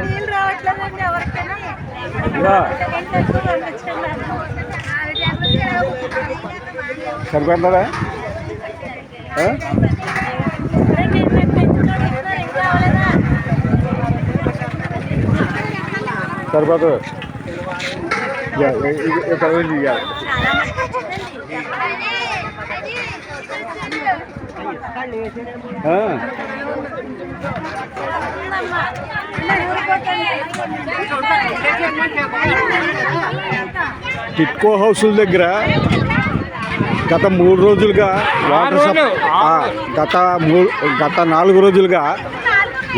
నీళ్ళు రావట్లేదండి ఎవరికైనా. సరిపోతుందా? సరిపోతుంది. టిట్కో హౌసుల దగ్గర గత 3 రోజులుగా గత 4 రోజులుగా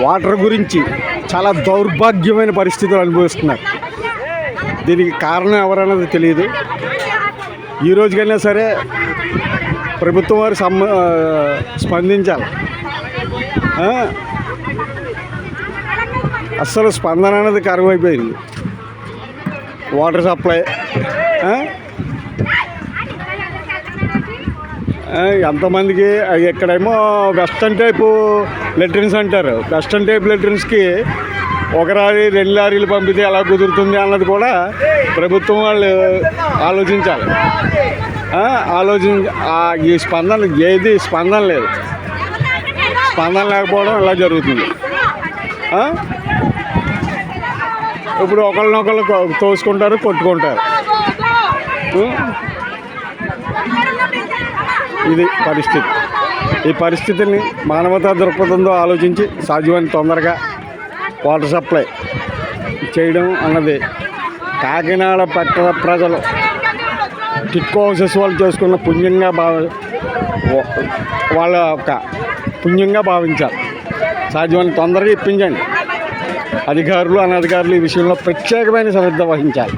వాటర్ గురించి చాలా దౌర్భాగ్యమైన పరిస్థితులు అనుభవిస్తున్నారు. దీనికి కారణం ఎవరన్నది తెలియదు. ఈ రోజుకైనా సరే ప్రభుత్వం వారు స్పందించాలి. అస్సలు స్పందన అనేది కరువైపోయింది. వాటర్ సప్లై ఎంతమందికి ఇక్కడేమో వెస్టర్న్ టైపు లెట్రిన్స్ అంటారు. వెస్టర్న్ టైప్ లెట్రిన్స్కి 1 లారీ 2 లారీలు పంపితే ఎలా కుదురుతుంది అన్నది కూడా ప్రభుత్వం వాళ్ళు ఆలోచించాలి. ఈ స్పందన లేదు. స్పందన లేకపోవడం ఇలా జరుగుతుంది. ఇప్పుడు ఒకళ్ళనొకళ్ళు తోసుకుంటారు, కొట్టుకుంటారు. ఇది పరిస్థితి. ఈ పరిస్థితిని మానవతా దృక్పథంతో ఆలోచించి సాధ్యమైన తొందరగా వాటర్ సప్లై చేయడం అన్నది కాకినాడ పట్టణ ప్రజలు టిట్కో హౌసెస్ వాళ్ళు చేసుకున్న పుణ్యంగా వాళ్ళ యొక్క పుణ్యంగా భావించాలి. సాధ్యమైన తొందరగా ఇప్పించండి. అధికారులు అనధికారులు ఈ విషయంలో ప్రత్యేకమైన శ్రద్ధ వహించాలి.